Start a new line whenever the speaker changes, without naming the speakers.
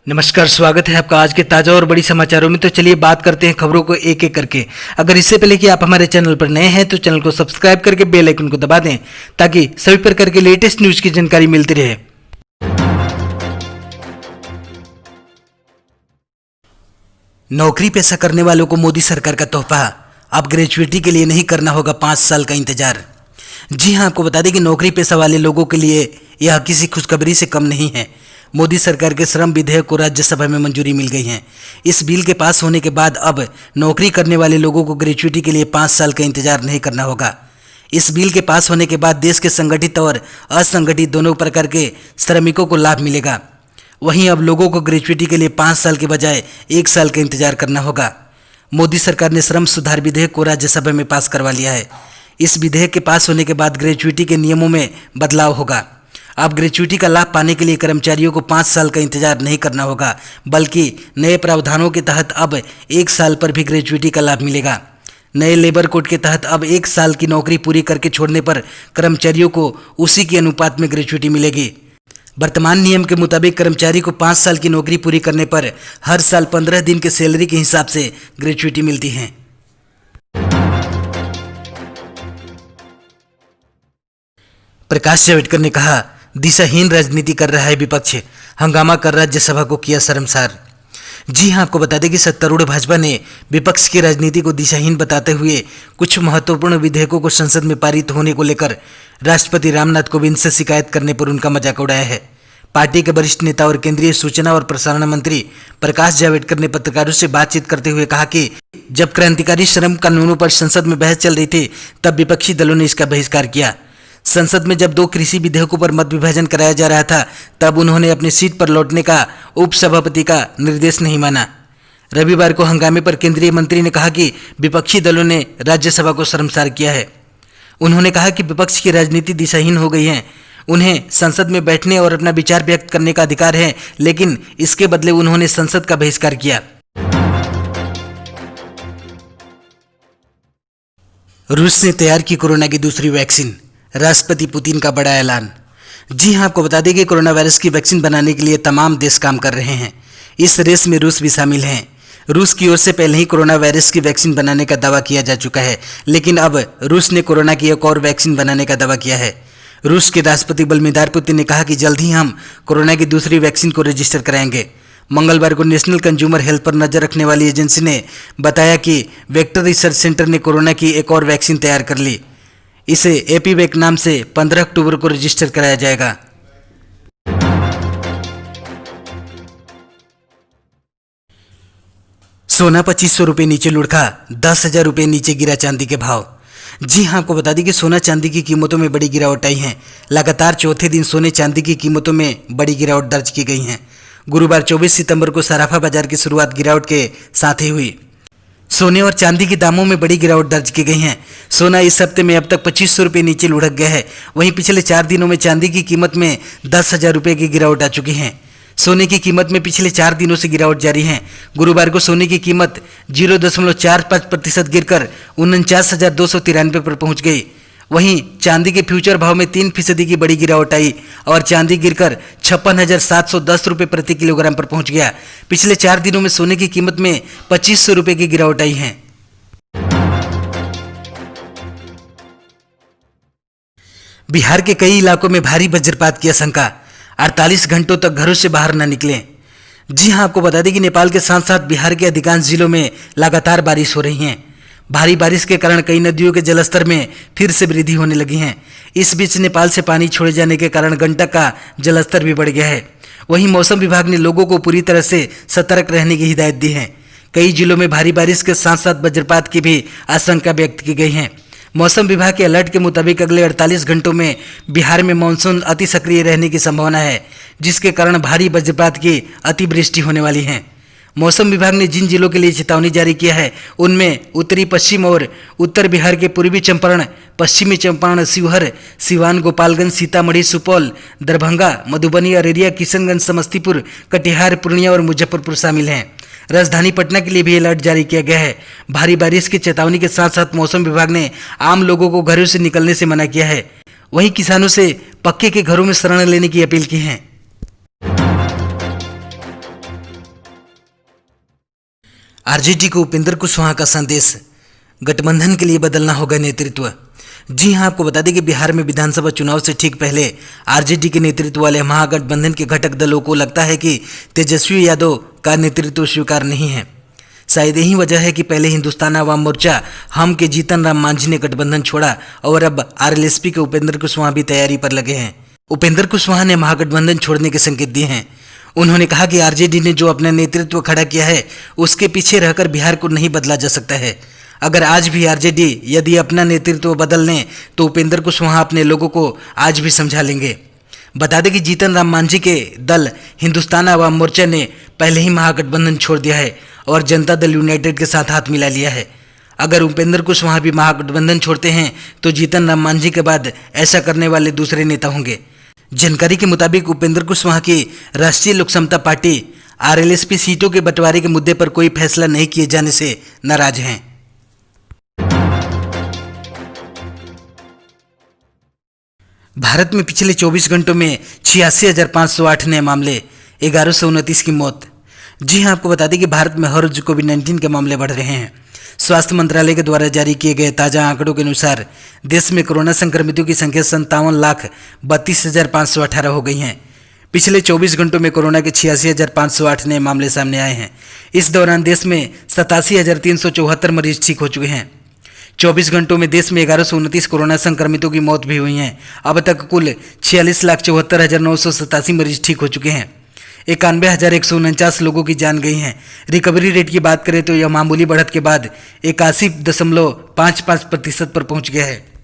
नमस्कार, स्वागत है आपका आज के ताजा और बड़ी समाचारों में। तो चलिए बात करते हैं खबरों को एक एक करके। अगर इससे पहले कि आप हमारे चैनल पर नए हैं तो चैनल को सब्सक्राइब करके बेल आइकन को दबा दें ताकि सभी प्रकार के लेटेस्ट न्यूज की जानकारी मिलती रहे। नौकरी पेशा करने वालों को मोदी सरकार का तोहफा, अब ग्रेजुएटी के लिए नहीं करना होगा 5 साल का इंतजार। जी हां, आपको बता दें कि नौकरी पेशा वाले लोगों के लिए यह किसी खुशखबरी से कम नहीं है। मोदी सरकार के श्रम विधेयक को राज्यसभा में मंजूरी मिल गई है। इस बिल के पास होने के बाद अब नौकरी करने वाले लोगों को ग्रेजुएटी के लिए 5 साल का इंतजार नहीं करना होगा। इस बिल के पास होने के बाद देश के संगठित और असंगठित दोनों प्रकार के श्रमिकों को लाभ मिलेगा। वहीं अब लोगों को ग्रेजुएटी के लिए 5 साल के बजाय 1 साल का इंतजार करना होगा। मोदी सरकार ने श्रम सुधार विधेयक को राज्यसभा में पास करवा लिया है। इस विधेयक के पास होने के बाद ग्रेजुएटी के नियमों में बदलाव होगा। अब ग्रेजुएटी का लाभ पाने के लिए कर्मचारियों को 5 साल का इंतजार नहीं करना होगा, बल्कि नए प्रावधानों के तहत अब 1 साल पर भी ग्रेजुएटी का लाभ मिलेगा। नए लेबर कोड के तहत अब 1 साल की नौकरी पूरी करके छोड़ने पर कर्मचारियों को उसी के अनुपात में ग्रेजुएटी मिलेगी। वर्तमान नियम के मुताबिक कर्मचारी को 5 साल की नौकरी पूरी करने पर हर साल 15 दिन के सैलरी के हिसाब से ग्रेजुएटी मिलती है। प्रकाश जावड़ेकर ने कहा, दिशाहीन राजनीति कर रहा है विपक्ष, हंगामा कर राज्यसभा को किया शर्मसार। जी हां, आपको बता दें कि सत्तारूढ़ भाजपा ने विपक्ष की राजनीति को दिशाहीन बताते हुए कुछ महत्वपूर्ण विधेयकों को संसद में पारित होने को लेकर राष्ट्रपति रामनाथ कोविंद से शिकायत करने पर उनका मजाक उड़ाया है। पार्टी के वरिष्ठ नेता और केंद्रीय सूचना और प्रसारण मंत्री प्रकाश जावड़ेकर ने पत्रकारों से बातचीत करते हुए कहा कि जब क्रांतिकारी श्रम कानूनों पर संसद में बहस चल रही थी तब विपक्षी दलों ने इसका बहिष्कार किया। संसद में जब 2 कृषि विधेयकों पर मत विभाजन कराया जा रहा था तब उन्होंने अपनी सीट पर लौटने का उपसभापति का निर्देश नहीं माना। रविवार को हंगामे पर केंद्रीय मंत्री ने कहा कि विपक्षी दलों ने राज्यसभा को शर्मसार किया है। उन्होंने कहा कि विपक्ष की राजनीति दिशाहीन हो गई है। उन्हें संसद में बैठने और अपना विचार व्यक्त करने का अधिकार है, लेकिन इसके बदले उन्होंने संसद का बहिष्कार किया। रूस ने तैयार की कोरोना की दूसरी वैक्सीन, राष्ट्रपति पुतिन का बड़ा ऐलान। जी हां, आपको बता दें कि कोरोना वायरस की वैक्सीन बनाने के लिए तमाम देश काम कर रहे हैं। इस रेस में रूस भी शामिल हैं। रूस की ओर से पहले ही कोरोना वायरस की वैक्सीन बनाने का दावा किया जा चुका है, लेकिन अब रूस ने कोरोना की एक और वैक्सीन बनाने का दावा किया है। रूस के राष्ट्रपति व्लादिमीर पुतिन ने कहा कि जल्द ही हम कोरोना की दूसरी वैक्सीन को रजिस्टर कराएंगे। मंगलवार को नेशनल कंज्यूमर हेल्थ पर नजर रखने वाली एजेंसी ने बताया कि वेक्टर रिसर्च सेंटर ने कोरोना की एक और वैक्सीन तैयार कर ली। इसे एपीवैक नाम से 15 अक्टूबर को रजिस्टर कराया जाएगा। सोना 2500 रुपये नीचे लुढ़का, 10,000 रुपये नीचे गिरा चांदी के भाव। जी हां, आपको बता दें कि सोना चांदी की कीमतों में बड़ी गिरावट आई है। लगातार चौथे दिन सोने चांदी की कीमतों में बड़ी गिरावट दर्ज की गई है। गुरुवार 24 सितंबर को सराफा बाजार की शुरुआत गिरावट के साथ ही हुई। सोने और चांदी के दामों में बड़ी गिरावट दर्ज की गई है। सोना इस हफ्ते में अब तक 2500 रुपये नीचे लुढ़क गया है। वहीं पिछले 4 दिनों में चांदी की कीमत में 10,000 रुपये की गिरावट आ चुकी है। सोने की कीमत में पिछले 4 दिनों से गिरावट जारी है। गुरुवार को सोने की कीमत 0.45% गिरकर 49,293 पर पहुंच गई। वहीं चांदी के फ्यूचर भाव में 3% की बड़ी गिरावट आई और चांदी गिरकर 56,710 रुपये प्रति किलोग्राम पर पहुंच गया। पिछले 4 दिनों में सोने की कीमत में 2500 रुपये की गिरावट आई है। बिहार के कई इलाकों में भारी वज्रपात की आशंका, 48 घंटों तक घरों से बाहर न निकलें। जी हां, आपको बता दें कि नेपाल के साथ साथ बिहार के अधिकांश जिलों में लगातार बारिश हो रही है। भारी बारिश के कारण कई नदियों के जलस्तर में फिर से वृद्धि होने लगी है। इस बीच नेपाल से पानी छोड़े जाने के कारण गंडक का जलस्तर भी बढ़ गया है। वहीं मौसम विभाग ने लोगों को पूरी तरह से सतर्क रहने की हिदायत दी है। कई जिलों में भारी बारिश के साथ साथ वज्रपात की भी आशंका व्यक्त की गई है। मौसम विभाग के अलर्ट के मुताबिक अगले 48 घंटों में बिहार में मानसून अति सक्रिय रहने की संभावना है, जिसके कारण भारी वज्रपात की अतिवृष्टि होने वाली है। मौसम विभाग ने जिन जिलों के लिए चेतावनी जारी किया है उनमें उत्तरी पश्चिम और उत्तर बिहार के पूर्वी चंपारण, पश्चिमी चंपारण, शिवहर, सिवान, गोपालगंज, सीतामढ़ी, सुपौल, दरभंगा, मधुबनी, अररिया, किशनगंज, समस्तीपुर, कटिहार, पूर्णिया और मुजफ्फरपुर शामिल हैं। राजधानी पटना के लिए भी अलर्ट जारी किया गया है। भारी बारिश की चेतावनी के साथ साथ मौसम विभाग ने आम लोगों को घरों से निकलने से मना किया है। वहीं किसानों से पक्के के घरों में शरण लेने की अपील की है। आरजेडी को उपेंद्र कुशवाहा का संदेश, गठबंधन के लिए बदलना होगा नेतृत्व। जी हां, आपको बता दें कि बिहार में विधानसभा चुनाव से ठीक पहले आरजेडी के नेतृत्व वाले महागठबंधन के घटक दलों को लगता है कि तेजस्वी यादव का नेतृत्व स्वीकार नहीं है। शायद यही वजह है कि पहले हिंदुस्तान अवाम मोर्चा हम के जीतन राम मांझी ने गठबंधन छोड़ा और अब आरएलएसपी के उपेंद्र कुशवाहा भी तैयारी पर लगे हैं। उपेंद्र कुशवाहा ने महागठबंधन छोड़ने के संकेत दिए हैं। उन्होंने कहा कि आरजेडी ने जो अपना नेतृत्व खड़ा किया है उसके पीछे रहकर बिहार को नहीं बदला जा सकता है। अगर आज भी आरजेडी यदि अपना नेतृत्व बदल लें तो उपेंद्र कुशवाहा अपने लोगों को आज भी समझा लेंगे। बता दें कि जीतन राम मांझी के दल हिंदुस्तान अवाम मोर्चा ने पहले ही महागठबंधन छोड़ दिया है और जनता दल यूनाइटेड के साथ हाथ मिला लिया है। अगर उपेंद्र कुशवाहा भी महागठबंधन छोड़ते हैं तो जीतन राम मांझी के बाद ऐसा करने वाले दूसरे नेता होंगे। जानकारी के मुताबिक उपेंद्र कुशवाहा की राष्ट्रीय लोक समता पार्टी आरएलएसपी सीटों के बंटवारे के मुद्दे पर कोई फैसला नहीं किए जाने से नाराज हैं। भारत में पिछले 24 घंटों में 86,508 नए मामले, 1129 की मौत। जी हां, आपको बता दें कि भारत में हर रोज कोविड-19 के मामले बढ़ रहे हैं। स्वास्थ्य मंत्रालय के द्वारा जारी किए गए ताज़ा आंकड़ों के अनुसार देश में कोरोना संक्रमितों की संख्या 57,32,518 हो गई है। पिछले 24 घंटों में कोरोना के 86,508 नए मामले सामने आए हैं। इस दौरान देश में 87,374 मरीज ठीक हो चुके हैं। 24 घंटों में देश में 1129 कोरोना संक्रमितों की मौत भी हुई हैं। अब तक कुल 46,74,987 मरीज ठीक हो चुके हैं। 91,149 लोगों की जान गई हैं। रिकवरी रेट की बात करें तो यह मामूली बढ़त के बाद 81.55% पर पहुंच गया है।